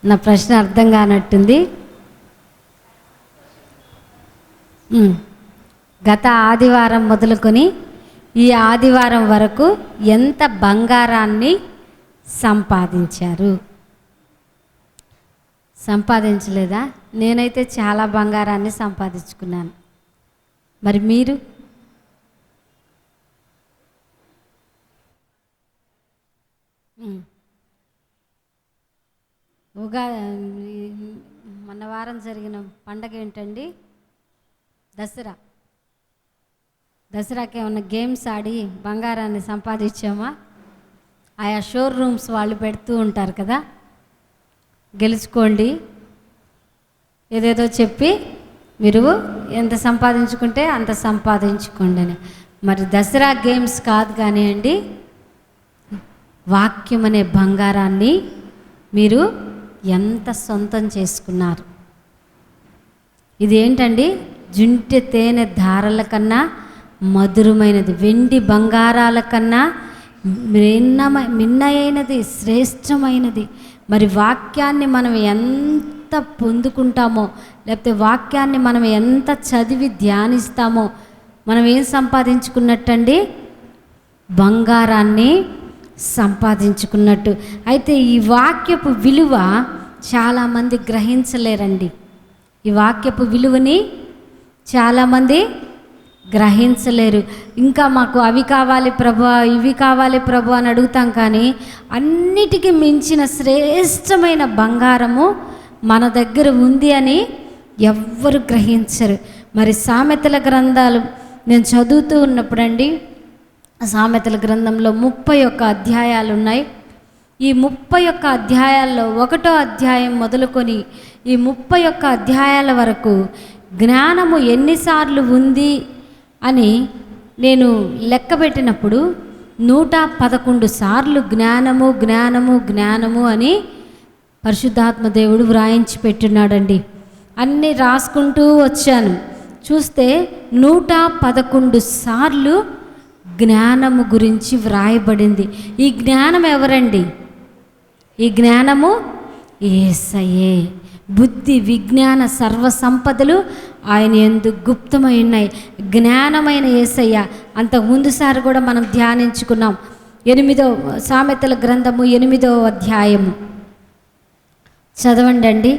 నా ప్రశ్న అర్థం కానట్టుంది. గత ఆదివారం మొదలుకొని ఈ ఆదివారం వరకు ఎంత బంగారాన్ని సంపాదించారు? సంపాదించలేదా? నేనైతే చాలా బంగారాన్ని సంపాదించుకున్నాను. మరి మీరు? మొన్న వారం జరిగిన పండగ ఏంటండి? దసరాకి ఏమన్నా గేమ్స్ ఆడి బంగారాన్ని సంపాదించామా? ఆయా షోర్ రూమ్స్ వాళ్ళు పెడుతూ ఉంటారు కదా, గెలుచుకోండి ఏదేదో చెప్పి మీరు ఎంత సంపాదించుకుంటే అంత సంపాదించుకోండి అని. మరి దసరా గేమ్స్ కాదు కానివ్వండి, వాక్యం అనే బంగారాన్ని మీరు ఎంత సొంతం చేసుకున్నారు? ఇది ఏంటండి? జుంటె తేనె ధారల కన్నా మధురమైనది, వెండి బంగారాల కన్నా మిన్నయైనది, శ్రేష్టమైనది. మరి వాక్యాన్ని మనం ఎంత పొందుకుంటామో, లేకపోతే వాక్యాన్ని మనం ఎంత చదివి ధ్యానిస్తామో మనం ఏం సంపాదించుకున్నట్టండి? బంగారాన్ని సంపాదించుకున్నట్టు. అయితే ఈ వాక్యపు విలువ చాలామంది గ్రహించలేరండి. ఈ వాక్యపు విలువని చాలామంది గ్రహించలేరు. ఇంకా మాకు అవి కావాలి ప్రభు, ఇవి కావాలి ప్రభు అని అడుగుతాం, కానీ అన్నిటికీ మించిన శ్రేష్టమైన బంగారము మన దగ్గర ఉంది అని ఎవ్వరు గ్రహించరు. మరి సామెతల గ్రంథాలు నేను చదువుతూ ఉన్నప్పుడండి, సామెతల గ్రంథంలో 31 అధ్యాయాలు ఉన్నాయి. ఈ 31 అధ్యాయాల్లో 1వ అధ్యాయం మొదలుకొని ఈ 31 అధ్యాయాల వరకు జ్ఞానము ఎన్నిసార్లు ఉంది అని నేను లెక్కబెట్టినప్పుడు 111 సార్లు జ్ఞానము జ్ఞానము జ్ఞానము అని పరిశుద్ధాత్మ దేవుడు వ్రాయించి పెట్టున్నాడండి. అన్నీ రాసుకుంటూ వచ్చాను. చూస్తే 111 సార్లు జ్ఞానము గురించి వ్రాయబడింది. ఈ జ్ఞానం ఎవరండి? ఈ జ్ఞానము యేసయ్యే. బుద్ధి విజ్ఞాన సర్వ సంపదలు ఆయన యందు గుప్తమై ఉన్నాయి. జ్ఞానమైన యేసయ్య. అంతకుముందుసారి కూడా మనం ధ్యానించుకున్నాం. 8వ సామెతల గ్రంథము 8వ అధ్యాయము చదవండి అండి.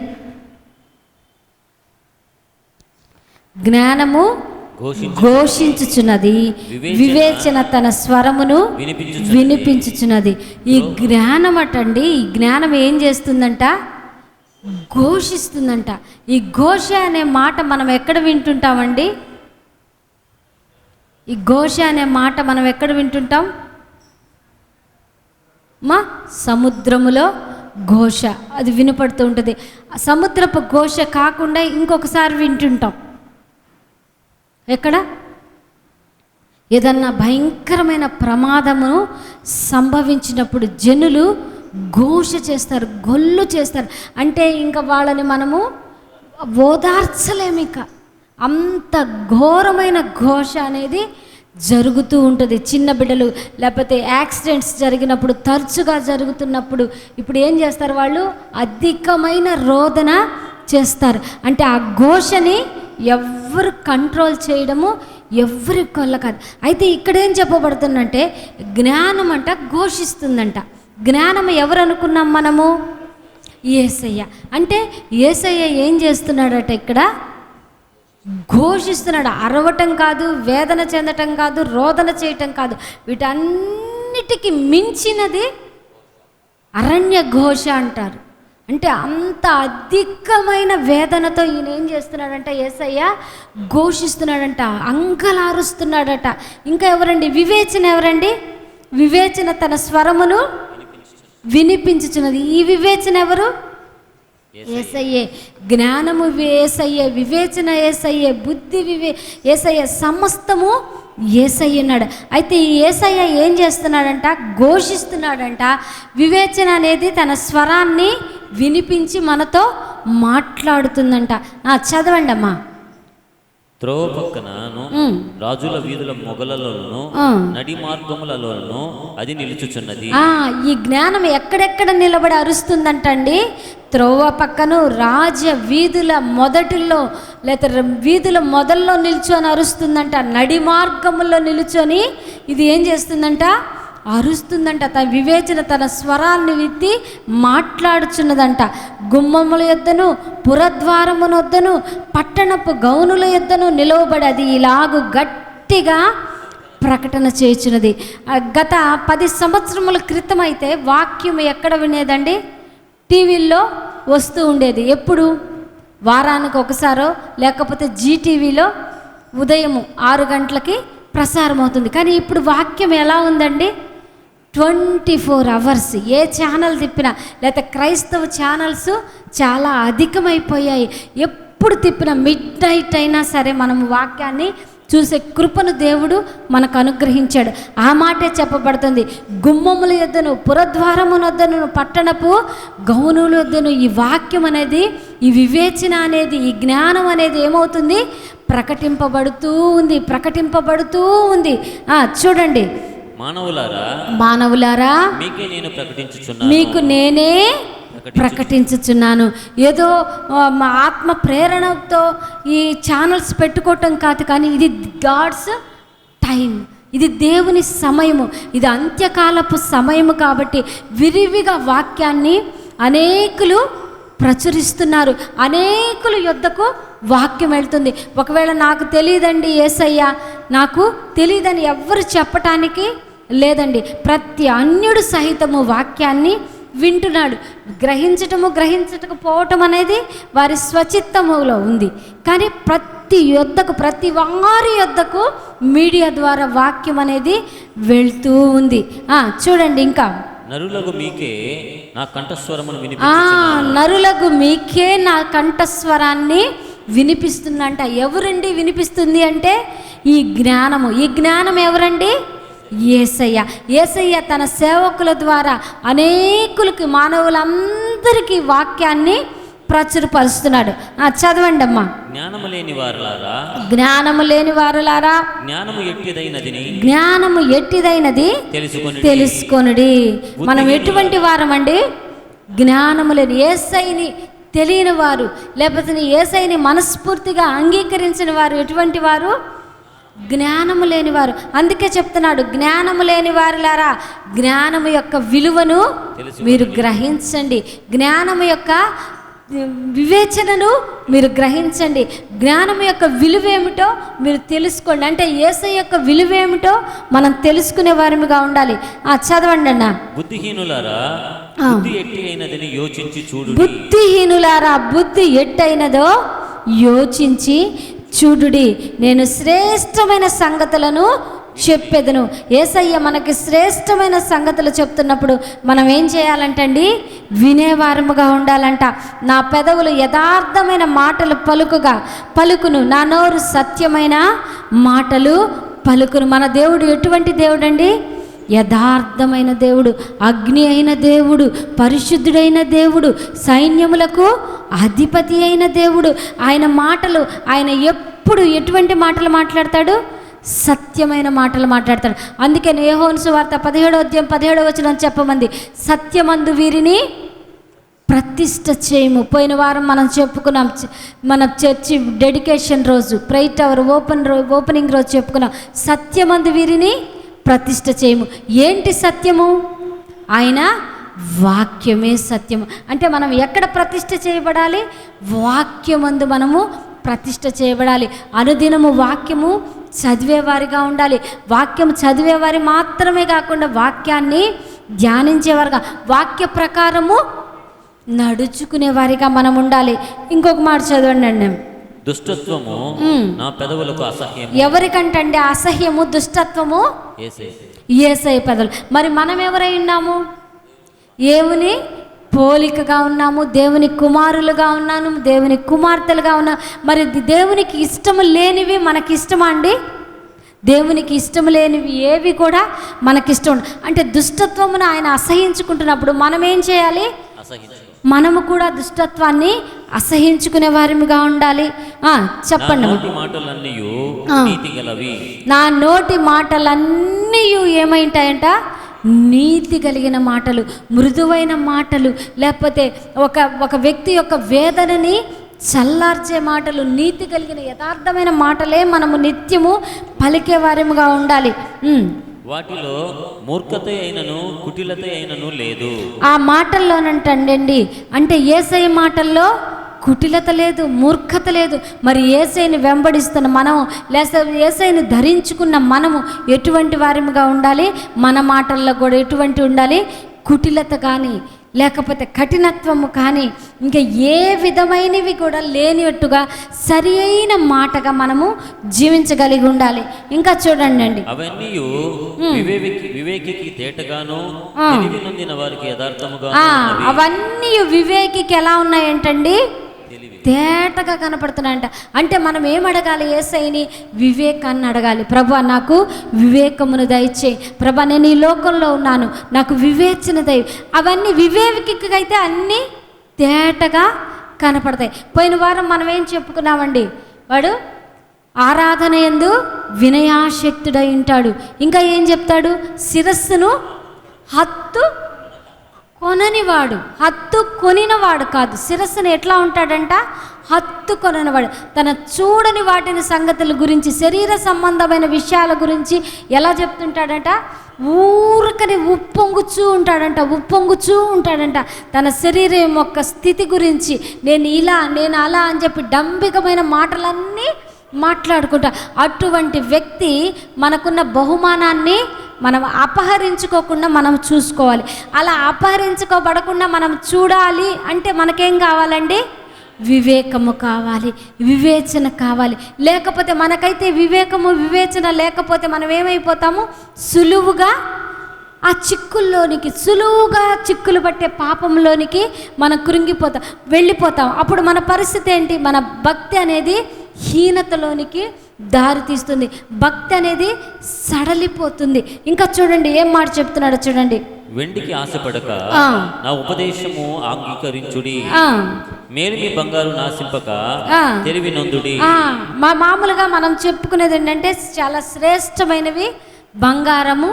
జ్ఞానము ఘోషించుచున్నది, వివేచన తన స్వరమును వినిపించుచున్నది. ఈ జ్ఞానం అటండి, ఈ జ్ఞానం ఏం చేస్తుందంట? ఘోషిస్తుందంట. ఈ ఘోష అనే మాట మనం ఎక్కడ వింటుంటామండి? ఈ ఘోష అనే మాట మనం ఎక్కడ వింటుంటాం? సముద్రములో ఘోష అది వినపడుతూ ఉంటుంది. సముద్రపు ఘోష కాకుండా ఇంకొకసారి వింటుంటాం. ఎక్కడ? ఏదన్నా భయంకరమైన ప్రమాదము సంభవించినప్పుడు జనులు ఘోష చేస్తారు, గొల్లు చేస్తారు. అంటే ఇంకా వాళ్ళని మనము ఓదార్చలేము. ఇంకా అంత ఘోరమైన ఘోష అనేది జరుగుతూ ఉంటుంది. చిన్న బిడ్డలు లేకపోతే యాక్సిడెంట్స్ జరిగినప్పుడు, తరచుగా జరుగుతున్నప్పుడు ఇప్పుడు ఏం చేస్తారు? వాళ్ళు అధికమైన రోదన చేస్తారు. అంటే ఆ ఘోషని ఎవ్వరు కంట్రోల్ చేయడము ఎవ్వరి కొల్ల కాదు. అయితే ఇక్కడ ఏం చెప్పబడుతుందంటే జ్ఞానం అంట ఘోషిస్తుందంట. జ్ఞానం ఎవరు అనుకున్నాం మనము? యేసయ్య. అంటే యేసయ్య ఏం చేస్తున్నాడట? ఇక్కడ ఘోషిస్తున్నాడు. అరవటం కాదు, వేదన చెందటం కాదు, రోదన చేయటం కాదు, వీటన్నిటికీ మించినది అరణ్య ఘోష అంటారు. అంటే అంత అధికమైన వేదనతో ఈయన ఏం చేస్తున్నాడంట? యేసయ్య ఘోషిస్తున్నాడంట, అంగలారుస్తున్నాడట. ఇంకా ఎవరండి? వివేచన ఎవరండి? వివేచన తన స్వరమును వినిపించుచున్నది. ఈ వివేచన ఎవరు? యేసయ్యే. జ్ఞానము యేసయ్యే, వివేచన యేసయ్యే, బుద్ధి యేసయ్య, సమస్తము యేసయ్య అన్నాడు. అయితే ఈ యేసయ్య ఏం చేస్తున్నాడంట? ఘోషిస్తున్నాడంట. వివేచన అనేది తన స్వరాన్ని వినిపించి మనతో మాట్లాడుతుందంట. చదవండి అమ్మా. త్రోవ పక్కనను రాజుల వీధుల మొగలలోను నడి మార్గములలోను అది నిలుచుచున్నది. ఈ జ్ఞానం ఎక్కడెక్కడ నిలబడి అరుస్తుందంటండి. త్రోవ పక్కను రాజ వీధుల మొదటిలో లేదా వీధుల మొదల్లో నిల్చొని అరుస్తుందంట. నడి మార్గముల్లో నిలుచొని ఇది ఏం చేస్తుందంట? అరుస్తుందంట. తన వివేచన, తన స్వరాన్ని విత్తి మాట్లాడుచున్నదంట. గుమ్మముల యొద్దను పురద్వారమునొద్దను పట్టణపు గౌనుల యొద్దను నిలవబడి అది ఇలాగు గట్టిగా ప్రకటన చేయుచున్నది. గత 10 సంవత్సరముల క్రితం అయితే వాక్యం ఎక్కడ వినేదండి? టీవీల్లో వస్తూ ఉండేది. ఎప్పుడు? వారానికి ఒకసారో లేకపోతే జీటీవీలో ఉదయం 6 గంటలకి ప్రసారం అవుతుంది. కానీ ఇప్పుడు వాక్యం ఎలా ఉందండి? 24 అవర్స్ ఏ ఛానల్ తిప్పినా, లేకపోతే క్రైస్తవ ఛానల్స్ చాలా అధికమైపోయాయి. ఎప్పుడు తిప్పినా మిడ్ నైట్ అయినా సరే మనం వాక్యాన్ని చూసే కృపను దేవుడు మనకు అనుగ్రహించాడు. ఆ మాటే చెప్పబడుతుంది. గుమ్మముల యొద్దను పురద్వారమునొద్దను పట్టణపు గౌనుల యొద్దను ఈ వాక్యం అనేది, ఈ వివేచన అనేది, ఈ జ్ఞానం అనేది ఏమవుతుంది? ప్రకటింపబడుతూ ఉంది. చూడండి, మానవులారా మీకు నేనే ప్రకటించుచున్నాను. ఏదో మా ఆత్మ ప్రేరణతో ఈ ఛానల్స్ పెట్టుకోవటం కాదు, కానీ ఇది గాడ్స్ టైం, ఇది దేవుని సమయము, ఇది అంత్యకాలపు సమయము. కాబట్టి విరివిగా వాక్యాన్ని అనేకులు ప్రచురిస్తున్నారు. అనేకుల యొద్దకు వాక్యం వెళ్తుంది. ఒకవేళ నాకు తెలియదండి యేసయ్య, నాకు తెలియదని ఎవ్వరు చెప్పటానికి లేదండి. ప్రతి అన్యుడు సహితము వాక్యాన్ని వింటున్నాడు. గ్రహించకపోవటం అనేది వారి స్వచిత్తములో ఉంది. కానీ ప్రతి వారి యొద్దకు మీడియా ద్వారా వాక్యం అనేది వెళ్తూ ఉంది. చూడండి, ఇంకా నరులగు మీకే నా కంఠస్వరాన్ని వినిపిస్తుందంట. ఎవరండి వినిపిస్తుంది అంటే ఈ జ్ఞానం ఎవరండి? యేసయ్య తన సేవకుల ద్వారా అనేకులకి, మానవులందరికీ వాక్యాన్ని ప్రచురపరుస్తున్నాడు. చదవండి అమ్మా. జ్ఞానము లేని వారులారా జ్ఞానము ఎట్టిదైనది తెలుసుకొనుడి. మనం ఎటువంటి వారమండి? జ్ఞానము లేని, యేసయ్యని తెలియని వారు, లేకపోతే యేసయ్యని మనస్ఫూర్తిగా అంగీకరించిన వారు ఎటువంటి వారు? జ్ఞానము లేనివారు. అందుకే చెప్తున్నాడు, జ్ఞానము లేని వారులారా జ్ఞానము యొక్క విలువను మీరు గ్రహించండి. జ్ఞానము యొక్క వివేచనను మీరు గ్రహించండి. జ్ఞానం యొక్క విలువ ఏమిటో మీరు తెలుసుకోండి. అంటే యేసయ్య యొక్క విలువ ఏమిటో మనం తెలుసుకునే వారిగా ఉండాలి. చదవండి అన్న. బుద్ధిహీనులారా బుద్ధి ఎట్టయినదో యోచించి చూడుడి. నేను శ్రేష్టమైన సంగతులను చెప్పెదను. యేసయ్య మనకి శ్రేష్టమైన సంగతులు చెప్తున్నప్పుడు మనం ఏం చేయాలంటండి? వినేవారముగా ఉండాలంట. నా పెదవులు యథార్థమైన మాటలు పలుకును, నా నోరు సత్యమైన మాటలు పలుకును. మన దేవుడు ఎటువంటి దేవుడు అండి? యథార్థమైన దేవుడు, అగ్ని అయిన దేవుడు, పరిశుద్ధుడైన దేవుడు, సైన్యములకు అధిపతి అయిన దేవుడు. ఆయన ఎప్పుడు ఎటువంటి మాటలు మాట్లాడతాడు? సత్యమైన మాటలు మాట్లాడతాడు. అందుకే యోహాను సువార్త 17వ అధ్యాయం 17వ వచనం చెప్పమంది, సత్యమందు వీరిని ప్రతిష్ఠ చేయము. పోయిన వారం మనం చెప్పుకున్నాం, మన చర్చి డెడికేషన్ రోజు, ప్రైట్ అవర్ ఓపెనింగ్ రోజు చెప్పుకున్నాం, సత్యమందు వీరిని ప్రతిష్ఠ చేయము. ఏంటి సత్యము? ఆయన వాక్యమే సత్యము. అంటే మనం ఎక్కడ ప్రతిష్ఠ చేయబడాలి? వాక్యమందు మనము ప్రతిష్ఠ చేయబడాలి. అనుదినము వాక్యము చదివేవారిగా ఉండాలి. వాక్యం చదివేవారి మాత్రమే కాకుండా వాక్యాన్ని ధ్యానించేవారుగా, వాక్య ప్రకారము నడుచుకునేవారిగా మనం ఉండాలి. ఇంకొక మాట చదవండి అండి. దుష్టత్వము నా పెదవులకు అసహ్యం. ఎవరికంటే అసహ్యము, దుష్టత్వము యేసయ్య పెదవులు. మరి మనం ఎవరై ఉన్నాము? దేవుని పోలికగా ఉన్నాము, దేవుని కుమారులుగా ఉన్నాను, దేవుని కుమార్తెలుగా ఉన్నాము. మరి దేవునికి ఇష్టము లేనివి మనకి ఇష్టమా అండి? దేవునికి ఇష్టం లేనివి ఏవి కూడా మనకిష్టం. అంటే దుష్టత్వమును ఆయన అసహించుకుంటున్నప్పుడు మనం ఏం చేయాలి? మనము కూడా దుష్టత్వాన్ని అసహించుకునే వారిగా ఉండాలి. చెప్పండి. నా నోటి మాటలన్నీ ఏమైంటాయంట? నీతి కలిగిన మాటలు, మృదువైన మాటలు, లేకపోతే ఒక వ్యక్తి యొక్క వేదనని చల్లార్చే మాటలు, నీతి కలిగిన యథార్థమైన మాటలే మనము నిత్యము పలికే వారిగా ఉండాలి. వాటిలో మూర్ఖత అయినను కుటిలత అయినను లేదు. ఆ మాటల్లోనంటండి, అంటే యేసయ్య మాటల్లో కుటిలత లేదు, మూర్ఖత లేదు. మరి యేసయ్యని వెంబడిస్తున్న మనము, లేక యేసయ్యని ధరించుకున్న మనము ఎటువంటి వారిగా ఉండాలి? మన మాటల్లో కూడా ఎటువంటి ఉండాలి? కుటిలత కానీ, లేకపోతే కఠినత్వము కానీ, ఇంకా ఏ విధమైనవి కూడా లేనిట్టుగా సరి అయిన మాటగా మనము జీవించగలిగి ఉండాలి. ఇంకా చూడండి అండి, అవన్నీ వివేకికి తేటగాను, వారికి యథార్థముగా, అవన్నీ వివేకికి ఎలా ఉన్నాయంటండి? తేటగా కనపడుతున్నాయంట. అంటే మనం ఏం అడగాలి? యేసయ్యని వివేకాన్ని అడగాలి. ప్రభా, నాకు వివేకమును దయచేయి. ప్రభా, నేను ఈ లోకంలో ఉన్నాను, నాకు వివేచన దయ. అవన్నీ వివేకికి అయితే అన్నీ తేటగా కనపడతాయి. పోయిన వారం మనం ఏం చెప్పుకున్నామండి? వాడు ఆరాధన యందు వినయాశక్తుడై ఉంటాడు. ఇంకా ఏం చెప్తాడు? శిరస్సును హత్తు కొననివాడు. హత్తు కొనినవాడు కాదు, శిరస్సును ఎట్లా ఉంటాడంట? హత్తు కొననివాడు. తన చూడని వాటిని సంగతుల గురించి, శరీర సంబంధమైన విషయాల గురించి ఎలా చెప్తుంటాడంట? ఊరకని ఉప్పొంగుచూ ఉంటాడంట. తన శరీరం యొక్క స్థితి గురించి, నేను ఇలా, నేను అలా అని చెప్పి డంబికమైన మాటలన్నీ మాట్లాడుకుంటా. అటువంటి వ్యక్తి మనకున్న బహుమానాన్ని మనం అపహరించుకోకుండా మనం చూసుకోవాలి. అలా అపహరించుకోబడకుండా మనం చూడాలి అంటే మనకేం కావాలండి? వివేకము కావాలి, వివేచన కావాలి. లేకపోతే మనకైతే వివేకము వివేచన లేకపోతే మనం ఏమైపోతాము? సులువుగా ఆ చిక్కుల్లోనికి, సులువుగా చిక్కులు పట్టే పాపంలోనికి మనం వెళ్ళిపోతాం. అప్పుడు మన పరిస్థితి ఏంటి? మన భక్తి అనేది హీనతలోనికి దారి తీస్తుంది, భక్తి అనేది సడలిపోతుంది. ఇంకా చూడండి ఏం మాట చెప్తున్నాడో చూడండి. వెండికి ఆశపడక నా ఉపదేశము అంగీకరించుడి, మేలు మీ బంగారు నాశింపక తెలివి నొందుడి. మామూలుగా మనం చెప్పుకునేది ఏంటంటే చాలా శ్రేష్టమైనవి బంగారము,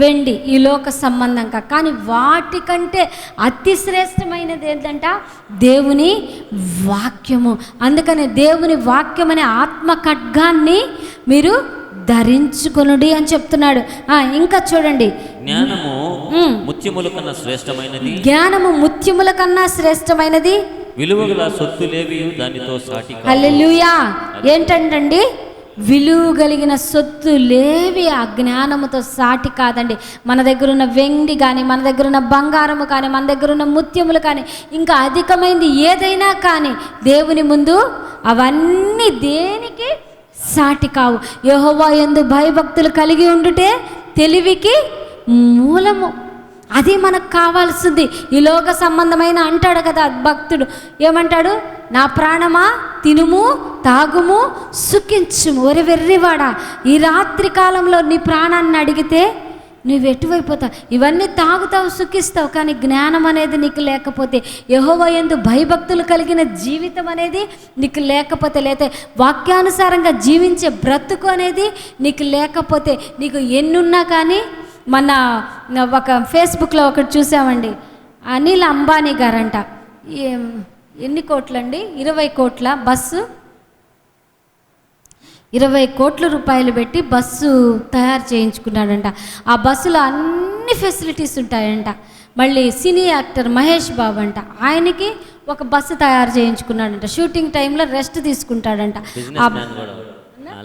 వెండి, ఈ లోక సంబంధంగా. కానీ వాటికంటే అతి శ్రేష్టమైనది ఏంటంట? దేవుని వాక్యము. అందుకని దేవుని వాక్యం అనే ఆత్మ ఖడ్గాన్ని మీరు ధరించుకొనుడి అని చెప్తున్నాడు. ఇంకా చూడండి, జ్ఞానము ముత్యముల కన్నా శ్రేష్టమైనది, జ్ఞానము ముత్యముల కన్నా శ్రేష్టమైనది, విలువగల సొత్తులేవి దానితో సాటి. హల్లెలూయా. ఏంటంటండి? విలువ కలిగిన సొత్తులేవి ఆ జ్ఞానముతో సాటి కాదండి. మన దగ్గర ఉన్న వెండి కానీ, మన దగ్గర ఉన్న బంగారము కానీ, మన దగ్గర ఉన్న ముత్యములు కానీ, ఇంకా అధికమైంది ఏదైనా కానీ దేవుని ముందు అవన్నీ దేనికి సాటి కావు. యెహోవా యందు భయభక్తులు కలిగి ఉండుటే తెలివికి మూలము. అది మనకు కావాల్సింది. ఈ లోక సంబంధమైన అంటాడు కదా భక్తుడు, ఏమంటాడు? నా ప్రాణమా తినుము, తాగుము, సుఖించుము. ఒరే వెర్రివాడా, ఈ రాత్రి కాలంలో నీ ప్రాణాన్ని అడిగితే నువ్వు ఎటువైపోతావు? ఇవన్నీ తాగుతావు, సుఖిస్తావు, కానీ జ్ఞానం అనేది నీకు లేకపోతే, యెహోవా యందు భయభక్తులు కలిగిన జీవితం అనేది నీకు లేకపోతే, లేతే వాక్యానుసారంగా జీవించే బ్రతుకు అనేది నీకు లేకపోతే, నీకు ఎన్నున్నా కానీ. మన ఒక ఫేస్బుక్లో ఒకటి చూసామండి, అనిల్ అంబానీ గారంట. ఎన్ని కోట్లండి? 20 కోట్ల బస్సు, 20 కోట్ల రూపాయలు పెట్టి బస్సు తయారు చేయించుకున్నాడంట. ఆ బస్సులో అన్ని ఫెసిలిటీస్ ఉంటాయంట. మళ్ళీ సినీ యాక్టర్ మహేష్ బాబు అంట, ఆయనకి ఒక బస్సు తయారు చేయించుకున్నాడంట. షూటింగ్ టైంలో రెస్ట్ తీసుకుంటాడంట.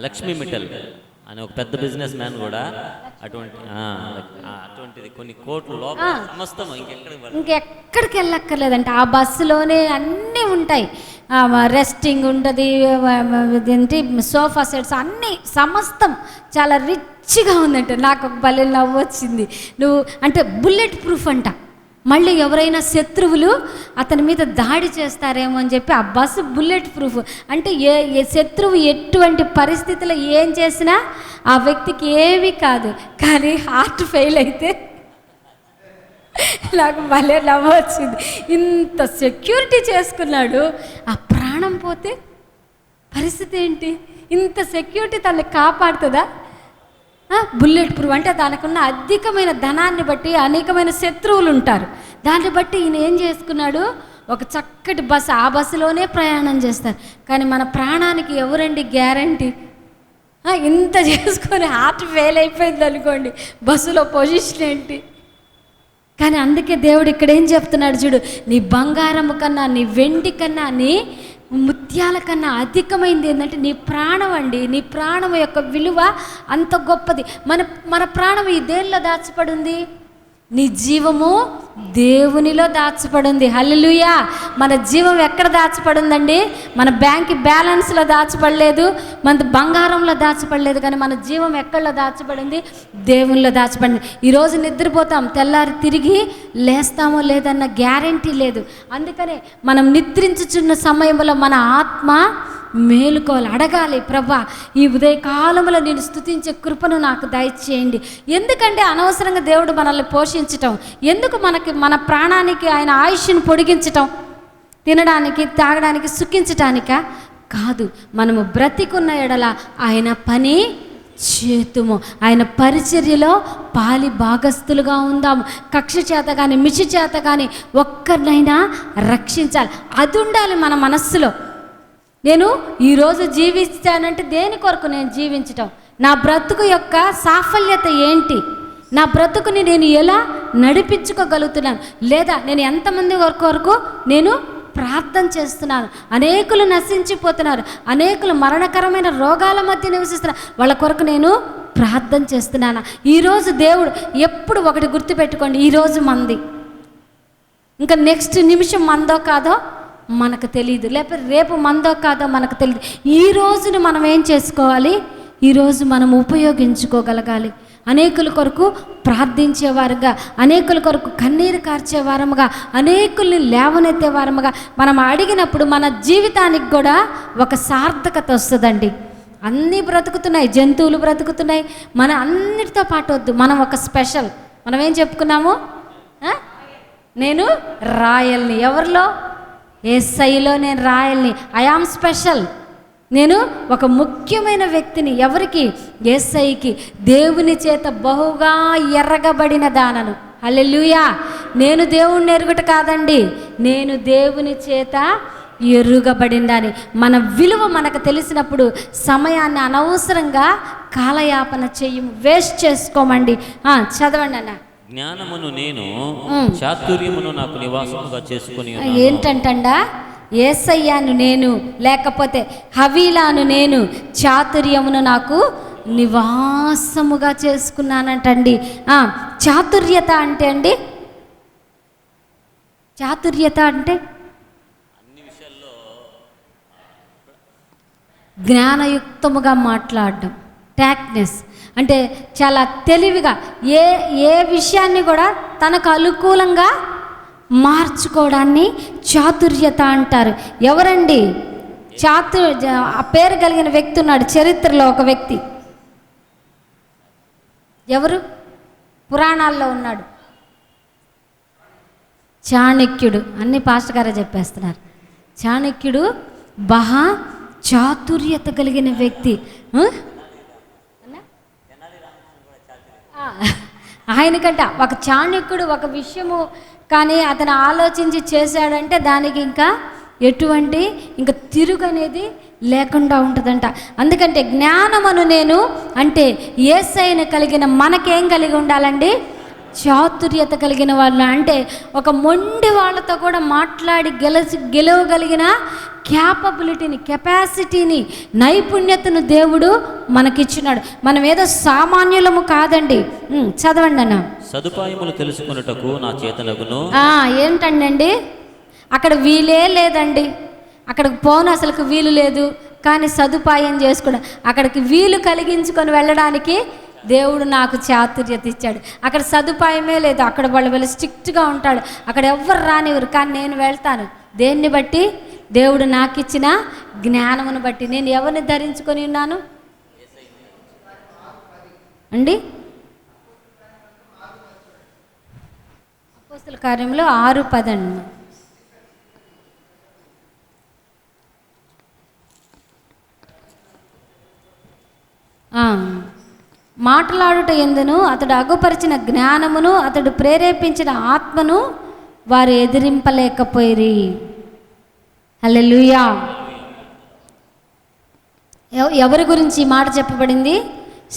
లక్ష్మీ మిట్టల్ అని ఒక పెద్ద బిజినెస్ మ్యాన్ కూడా అటువంటిది కొన్ని కోట్లు లోపల సమస్తం ఇంకెక్కడికి వెళ్ళక్కర్లేదంట. ఆ బస్సులోనే అన్నీ ఉంటాయి. రెస్టింగ్ ఉంటుంది, ఏంటి సోఫా సెట్స్ అన్నీ, సమస్తం చాలా రిచ్గా ఉందంట. నాకు ఒక భలే నవ్వు వచ్చింది. నువ్వు అంటే బుల్లెట్ ప్రూఫ్ అంట. మళ్ళీ ఎవరైనా శత్రువులు అతని మీద దాడి చేస్తారేమో అని చెప్పి ఆ బస్సు బుల్లెట్ ప్రూఫ్. అంటే ఏ శత్రువు ఎటువంటి పరిస్థితుల్లో ఏం చేసినా ఆ వ్యక్తికి ఏమీ కాదు. కానీ హార్ట్ ఫెయిల్ అయితే నాకు భలే నవ్వు వచ్చింది. ఇంత సెక్యూరిటీ చేసుకున్నాడు, ఆ ప్రాణం పోతే పరిస్థితి ఏంటి? ఇంత సెక్యూరిటీ తనని కాపాడుతుందా? బుల్లెట్ ప్రూఫ్ అంటే దానికున్న అధికమైన ధనాన్ని బట్టి అనేకమైన శత్రువులు ఉంటారు. దాన్ని బట్టి ఈయన ఏం చేసుకున్నాడు, ఒక చక్కటి బస్సు, ఆ బస్సులోనే ప్రయాణం చేస్తారు. కానీ మన ప్రాణానికి ఎవరండి గ్యారంటీ? ఇంత చేసుకొని హార్ట్ ఫెయిల్ అయిపోయింది అనుకోండి, బస్సులో పొజిషన్ ఏంటి? కానీ అందుకే దేవుడు ఇక్కడ ఏం చెప్తున్నాడు చూడు, నీ బంగారము కన్నా, నీ వెండి కన్నా, నీ ముత్యాల కన్నా అధికమైంది ఏంటంటే నీ ప్రాణం అండి. నీ ప్రాణం యొక్క విలువ అంత గొప్పది. మన ప్రాణం ఈ దేనిలో దాచబడి ఉంది? నీ జీవము దేవునిలో దాచబడింది. హల్లెలూయా. మన జీవం ఎక్కడ దాచబడిందండి? మన బ్యాంక్ బ్యాలెన్స్లో దాచబడలేదు, మన బంగారంలో దాచబడలేదు, కానీ మన జీవం ఎక్కడలో దాచబడింది? దేవునిలో దాచబడింది. ఈరోజు నిద్రపోతాం, తెల్లారి తిరిగి లేస్తామో లేదన్న గ్యారంటీ లేదు. అందుకనే మనం నిద్రించుచున్న సమయంలో మన ఆత్మ మేలుకోవాలి, అడగాలి, ప్రభా ఈ ఉదయకాలంలో నేను స్తుతించే కృపను నాకు దయచేయండి. ఎందుకంటే అనవసరంగా దేవుడు మనల్ని పోషించటం ఎందుకు? మన ప్రాణానికి ఆయన ఆయుష్ను పొడిగించటం, తినడానికి తాగడానికి సుఖించటానికా? కాదు. మనము బ్రతికున్న ఎడల ఆయన పని చేతుము, ఆయన పరిచర్యలో పాలి భాగస్థులుగా ఉందాము. కక్ష చేత కానీ మిషి చేత కానీ ఒక్కరినైనా రక్షించాలి. అది ఉండాలి మన మనస్సులో. నేను ఈరోజు జీవిస్తానంటే దేని కొరకు నేను జీవించటం? నా బ్రతుకు యొక్క సాఫల్యత ఏంటి? నా బ్రతుకుని నేను ఎలా నడిపించుకోగలుగుతున్నాను? లేదా నేను ఎంతమంది కొరకు నేను ప్రార్థన చేస్తున్నాను? అనేకులు నశించిపోతున్నారు, అనేకులు మరణకరమైన రోగాల మధ్య నివసిస్తున్నారు, వాళ్ళ కొరకు నేను ప్రార్థన చేస్తున్నాను. ఈరోజు దేవుడు ఎప్పుడు ఒకటి గుర్తుపెట్టుకోండి, ఈరోజు మంది, ఇంకా నెక్స్ట్ నిమిషం మందో కాదో మనకు తెలియదు, లేకపోతే రేపు మందో కాదో మనకు తెలియదు. ఈ రోజుని మనం ఏం చేసుకోవాలి? ఈరోజు మనం ఉపయోగించుకోగలగాలి. అనేకుల కొరకు ప్రార్థించేవారుగా, అనేకుల కొరకు కన్నీరు కార్చేవారముగా, అనేకుల్ని లేవనెత్తేవారముగా మనం అడిగినప్పుడు మన జీవితానికి కూడా ఒక సార్థకత వస్తుందండి. అన్నీ బ్రతుకుతున్నాయి, జంతువులు బ్రతుకుతున్నాయి, మన అన్నిటితో పాటు వద్దు, మనం ఒక స్పెషల్. మనం ఏం చెప్పుకున్నాము? నేను రాయల్ని. ఎవరిలో? యేసయ్యలో నేను రాయల్ని. I am special. నేను ఒక ముఖ్యమైన వ్యక్తిని. ఎవరికి? యేసయ్యకి. దేవుని చేత బహుగా ఎర్రగబడిన దానను. హల్లెలూయా. నేను దేవుణ్ణి ఎరుగుట కాదండి, నేను దేవుని చేత ఎరుగబడిందని. మన విలువ మనకు తెలిసినప్పుడు సమయాన్ని అనవసరంగా కాలయాపన చెయ్యము, వేస్ట్ చేసుకోమండి. చదవండి అన్న. జ్ఞానమును నేను, చాతుర్యమును నాకు నివాసముగా చేసుకుని. ఏంటంటండా? యేసయ్యాను నేను, లేకపోతే హవీలాను నేను, చాతుర్యమును నాకు నివాసముగా చేసుకున్నానంటండి. చాతుర్యత అంటే అండి, చాతుర్యత అంటే అన్ని విషయాల్లో జ్ఞానయుక్తముగా మాట్లాడడం, టాక్ట్నెస్ అంటే చాలా తెలివిగా ఏ విషయాన్ని కూడా తనకు అనుకూలంగా మార్చుకోవడాన్ని చాతుర్యత అంటారు. ఎవరండి ఆ పేరు కలిగిన వ్యక్తి ఉన్నాడు చరిత్రలో, ఒక వ్యక్తి. ఎవరు? పురాణాల్లో ఉన్నాడు. చాణక్యుడు. అన్ని పాస్టర్ గారే చెప్పేస్తున్నారు. చాణక్యుడు బహా చాతుర్యత కలిగిన వ్యక్తి. ఆయనకంట ఒక చాణక్యుడు ఒక విషయము కానీ అతను ఆలోచించి చేశాడంటే దానికి ఇంకా ఎటువంటి ఇంకా తిరుగు అనేది లేకుండా ఉంటుందంట. అందుకంటే జ్ఞానమును నేను అంటే యేసయ్యను కలిగిన మనకేం కలిగి ఉండాలండి? చాతుర్యత కలిగిన వాళ్ళు. అంటే ఒక మొండి వాళ్ళతో కూడా మాట్లాడి గెలవగలిగిన క్యాపబిలిటీని, కెపాసిటీని, నైపుణ్యతను దేవుడు మనకిచ్చినాడు. మనం ఏదో సామాన్యులము కాదండి. చదవండి అన్న. సదుపాయములు తెలుసుకున్నటకు నా చేతనగును. ఏంటండి? అక్కడ వీలే లేదండి, అక్కడికి పోను అసలుకు వీలు లేదు, కానీ సదుపాయం చేసుకోవడం, అక్కడికి వీలు కలిగించుకొని వెళ్ళడానికి దేవుడు నాకు చాతుర్యత ఇచ్చాడు. అక్కడ సదుపాయమే లేదు, అక్కడ వాళ్ళు స్ట్రిక్ట్గా ఉంటాడు, అక్కడ ఎవ్వరు రానివ్వరు, కానీ నేను వెళ్తాను. దేన్ని బట్టి? దేవుడు నాకు ఇచ్చిన జ్ఞానమును బట్టి. నేను ఎవరిని ధరించుకొని ఉన్నాను అండి? అపోస్తల కార్యంలో 6:10 అండి. మాట్లాడుట యందును అతడు అగుపరిచిన జ్ఞానమును అతడు ప్రేరేపించిన ఆత్మను వారు ఎదిరింపలేకపోయిరి. హల్లెలూయా. ఎవరి గురించి ఈ మాట చెప్పబడింది?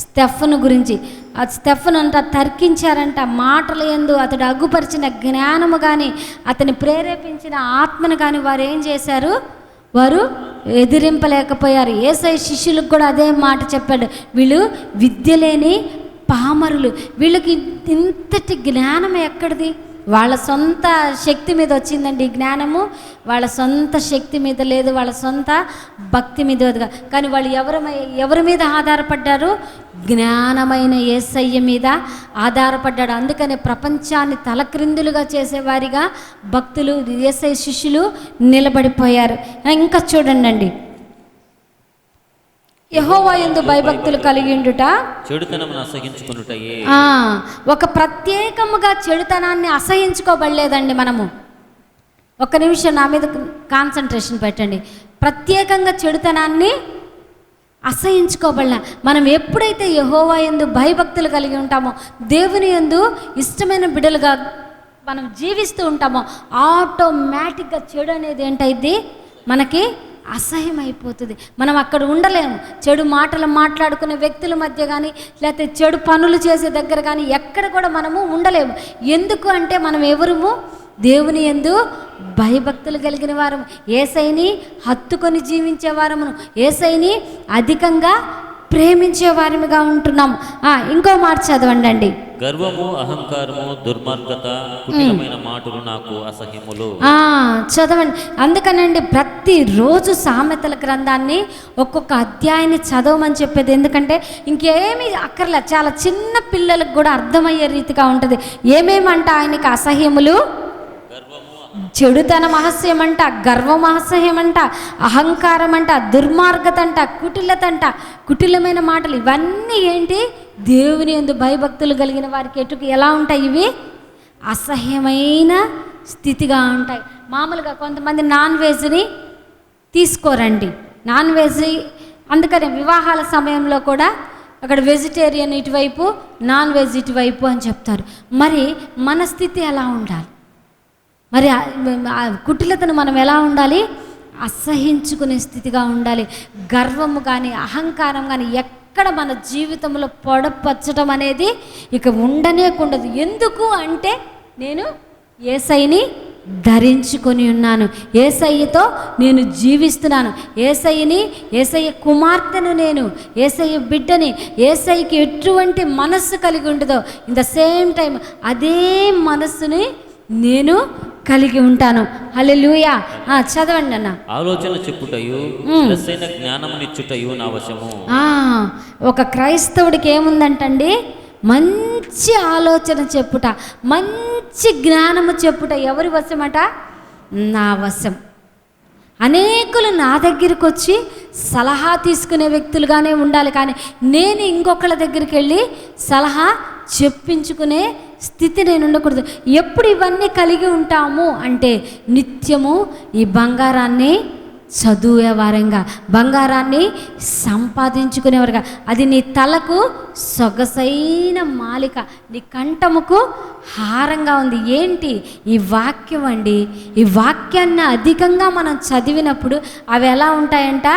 స్టెఫను గురించి. ఆ స్టెఫను అంట తర్కించారంట. మాటల యందు అతడు అగుపరిచిన జ్ఞానము కానీ అతని ప్రేరేపించిన ఆత్మను కానీ వారు ఏం చేశారు? వారు ఎదిరింపలేకపోయారు. యేసయ్య శిష్యులకు కూడా అదే మాట చెప్పాడు. వీళ్ళు విద్య లేని పామరులు, వీళ్ళకి ఇంతటి జ్ఞానం ఎక్కడిది? వాళ్ళ సొంత శక్తి మీద వచ్చిందండి ఈ జ్ఞానము. వాళ్ళ సొంత శక్తి మీద లేదు, వాళ్ళ సొంత భక్తి మీద లేదు. కానీ వాళ్ళు ఎవరి మీద ఆధారపడ్డారు? జ్ఞానమైన యేసయ్య మీద ఆధారపడ్డాడు. అందుకనే ప్రపంచాన్ని తలక్రిందులుగా చేసేవారిగా భక్తులు, యేసయ్య శిష్యులు నిలబడిపోయారు. ఇంకా చూడండి, యెహోవా యందు భయభక్తులు కలిగి ఉండుట చెడుతనమును అసహించుకొనుటయే. ఒక ప్రత్యేకముగా చెడుతనాన్ని అసహించుకోబడలేదండి. మనము ఒక్క నిమిషం నా మీద కాన్సన్ట్రేషన్ పెట్టండి. ప్రత్యేకంగా చెడుతనాన్ని అసహించుకోబడలే. మనం ఎప్పుడైతే యెహోవా యందు భయభక్తులు కలిగి ఉంటామో, దేవుని యందు ఇష్టమైన బిడ్డలుగా మనం జీవిస్తూ ఉంటామో, ఆటోమేటిక్గా చెడు అనేది ఏంటైంది? మనకి అసహ్యం అయిపోతుంది. మనం అక్కడ ఉండలేము. చెడు మాటలు మాట్లాడుకునే వ్యక్తుల మధ్య కానీ, లేకపోతే చెడు పనులు చేసే దగ్గర కానీ ఎక్కడ కూడా మనము ఉండలేము. ఎందుకు అంటే మనం ఎవరము? దేవుని యందు భయభక్తులు కలిగిన వారము, యేసయ్యని హత్తుకొని జీవించే వారమును, యేసయ్యని అధికంగా ప్రేమించే వారిగా ఉంటున్నాము. ఇంకో మాట చదవండి. గర్వము, అహంకారము, దుర్మార్గత, కుటిలమైన మాటలు నాకు అసహ్యములు. చదవండి. అందుకనండి ప్రతిరోజు సామెతల గ్రంథాన్ని ఒక్కొక్క అధ్యాయాన్ని చదవమని చెప్పేది. ఎందుకంటే ఇంకేమీ అక్కర్లే, చాలా చిన్న పిల్లలకు కూడా అర్థమయ్యే రీతిగా ఉంటుంది. ఏమేమంట ఆయనకి అసహ్యములు? చెడుతనం అసహ్యమంట, గర్వం అసహ్యమంట, అహంకారం అంట, దుర్మార్గత అంట, కుటిలత అంట, కుటిలమైన మాటలు. ఇవన్నీ ఏంటి? దేవుని యందు భయభక్తులు కలిగిన వారికి ఎలా ఉంటాయి? ఇవి అసహ్యమైన స్థితిగా ఉంటాయి. మామూలుగా కొంతమంది నాన్ వెజ్ని తీసుకోరండి. నాన్ వెజ్ అందుకని వివాహాల సమయంలో కూడా అక్కడ వెజిటేరియన్ ఇటువైపు, నాన్ వెజ్ ఇటువైపు అని చెప్తారు. మరి మన స్థితి ఎలా ఉండాలి? మరి కుటిలతను మనం ఎలా ఉండాలి? అసహించుకునే స్థితిగా ఉండాలి. గర్వము కానీ అహంకారం కానీ ఎక్కడ మన జీవితంలో పొడపచ్చడం అనేది ఇక ఉండనేకుండదు. ఎందుకు అంటే నేను యేసయ్యని ధరించుకొని ఉన్నాను, యేసయ్యతో నేను జీవిస్తున్నాను, యేసయ్య కుమార్తెను, నేను యేసయ్య బిడ్డని. యేసయ్యకి ఎటువంటి మనస్సు కలిగి ఉండదో ఇన్ ద సేమ్ టైం అదే మనస్సుని నేను కలిగి ఉంటాను. హల్లెలూయా. చదవండి అన్న. ఆలోచన చెప్పుటయు జ్ఞానమునిచ్చుటయు నా వశము. ఒక క్రైస్తవుడికి ఏముందంటండి? మంచి ఆలోచన చెప్పుట, మంచి జ్ఞానము చెప్పుట ఎవరి వశమట? నా వశం. అనేకులు నా దగ్గరికి వచ్చి సలహా తీసుకునే వ్యక్తులుగానే ఉండాలి, కానీ నేను ఇంకొకళ్ళ దగ్గరికి వెళ్ళి సలహా చెప్పించుకునే స్థితి నేను ఉండకూడదు. ఎప్పుడు ఇవన్నీ కలిగి ఉంటాము అంటే నిత్యము ఈ బంగారాన్ని చదువేవారంగా, బంగారాన్ని సంపాదించుకునేవారుగా. అది నీ తలకు సొగసైన మాలిక, నీ కంఠముకు హారంగా ఉంది. ఏంటి? ఈ వాక్యం అండి. ఈ వాక్యాన్ని అధికంగా మనం చదివినప్పుడు అవి ఎలా ఉంటాయంట?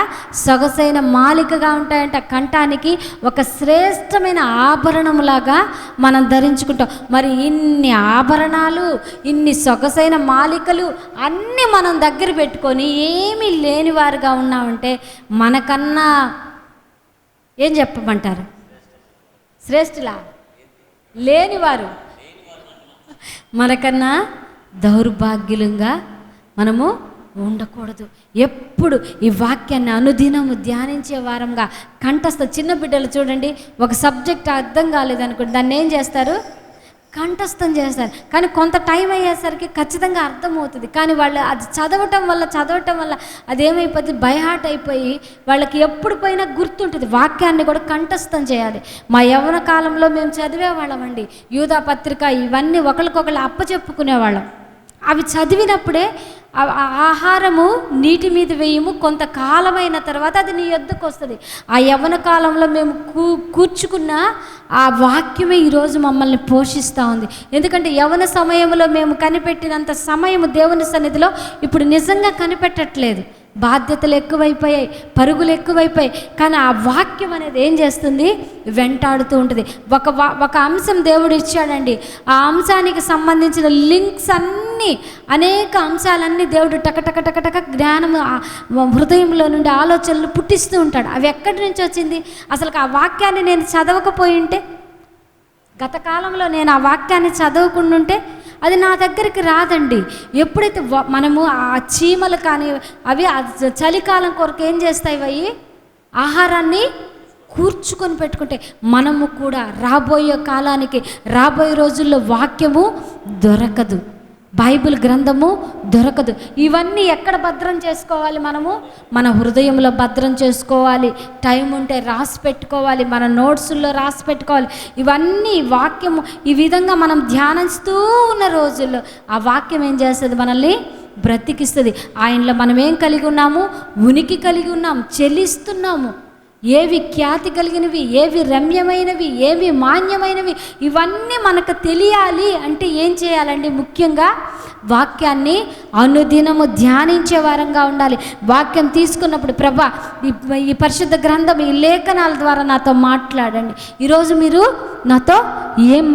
సొగసైన మాలికగా ఉంటాయంట. కంఠానికి ఒక శ్రేష్టమైన ఆభరణములాగా మనం ధరించుకుంటాం. మరి ఇన్ని ఆభరణాలు, ఇన్ని సొగసైన మాలికలు అన్నీ మనం దగ్గర పెట్టుకొని ఏమీ లేనివారుగా ఉన్నామంటే మనకన్నా ఏం చెప్పమంటారు? శ్రేష్ఠులా? లేనివారు, మనకన్నా దౌర్భాగ్యులంగా మనము ఉండకూడదు. ఎప్పుడు ఈ వాక్యాన్ని అనుదినము ధ్యానించే వారంగా కంఠస్థ. చిన్న బిడ్డలు చూడండి, ఒక సబ్జెక్ట్ అర్థం కాలేదనుకోండి, దాన్ని ఏం చేస్తారు? కంఠస్థం చేస్తారు. కానీ కొంత టైం అయ్యేసరికి ఖచ్చితంగా అర్థమవుతుంది. కానీ వాళ్ళు అది చదవటం వల్ల అదేమైపోతుంది, బైహార్ట్ అయిపోయి వాళ్ళకి ఎప్పుడు పోయినా గుర్తుంటుంది. వాక్యాన్ని కూడా కంఠస్థం చేయాలి. మా యవ్వన కాలంలో మేము చదివేవాళ్ళమండి. యూదా పత్రిక ఇవన్నీ ఒకరికొకరు అప్పచెప్పుకునేవాళ్ళం. అవి చదివినప్పుడే ఆహారము నీటి మీద వేయము, కొంతకాలమైన తర్వాత అది నీ యొద్దకు వస్తుంది. ఆ యవ్వన కాలంలో మేము కూర్చుకున్న ఆ వాక్యమే ఈరోజు మమ్మల్ని పోషిస్తూ ఉంది. ఎందుకంటే యవ్వన సమయంలో మేము కనిపెట్టినంత సమయం దేవుని సన్నిధిలో ఇప్పుడు నిజంగా కనిపెట్టట్లేదు. బాధ్యతలు ఎక్కువైపోయాయి, పరుగులు ఎక్కువైపోయాయి. కానీ ఆ వాక్యం అనేది ఏం చేస్తుంది, వెంటాడుతూ ఉంటుంది. ఒక అంశం దేవుడు ఇచ్చాడండి. ఆ అంశానికి సంబంధించిన లింక్స్ అన్నీ, అనేక అంశాలన్నీ దేవుడు టక జ్ఞానం హృదయంలో నుండి ఆలోచనలు పుట్టిస్తూ ఉంటాడు. అవి ఎక్కడి నుంచి వచ్చింది? అసలు ఆ వాక్యాన్ని నేను చదవకపోయి ఉంటే, గత కాలంలో నేను ఆ వాక్యాన్ని చదవకుండా అది నా దగ్గరికి రాదండి. ఎప్పుడైతే మనము ఆ చీమలు కానీ అవి చలికాలం కొరకు ఏం చేస్తాయి, అవి ఆహారాన్ని కూర్చుకొని పెట్టుకుంటే మనము కూడా రాబోయే కాలానికి, రాబోయే రోజుల్లో వాక్యము దొరకదు, బైబిల్ గ్రంథము దొరకదు. ఇవన్నీ ఎక్కడ భద్రం చేసుకోవాలి? మనము మన హృదయంలో భద్రం చేసుకోవాలి. టైం ఉంటే రాసి పెట్టుకోవాలి, మన నోట్సుల్లో రాసి పెట్టుకోవాలి. ఇవన్నీ వాక్యము ఈ విధంగా మనం ధ్యానిస్తూ ఉన్న రోజుల్లో ఆ వాక్యం ఏం చేస్తుంది, మనల్ని బ్రతికిస్తుంది. ఆయనలో మనం ఏం కలిగి ఉన్నాము, ఉనికి కలిగి ఉన్నాం, చెల్లిస్తున్నాము. ఏవి ఖ్యాతి కలిగినవి, ఏవి రమ్యమైనవి, ఏవి మాన్యమైనవి, ఇవన్నీ మనకు తెలియాలి అంటే ఏం చేయాలండి? ముఖ్యంగా వాక్యాన్ని అనుదినము ధ్యానించే వారంగా ఉండాలి. వాక్యం తీసుకున్నప్పుడు ప్రభా ఈ పరిశుద్ధ గ్రంథం, ఈ లేఖనాల ద్వారా నాతో మాట్లాడండి. ఈరోజు మీరు నాతో ఏం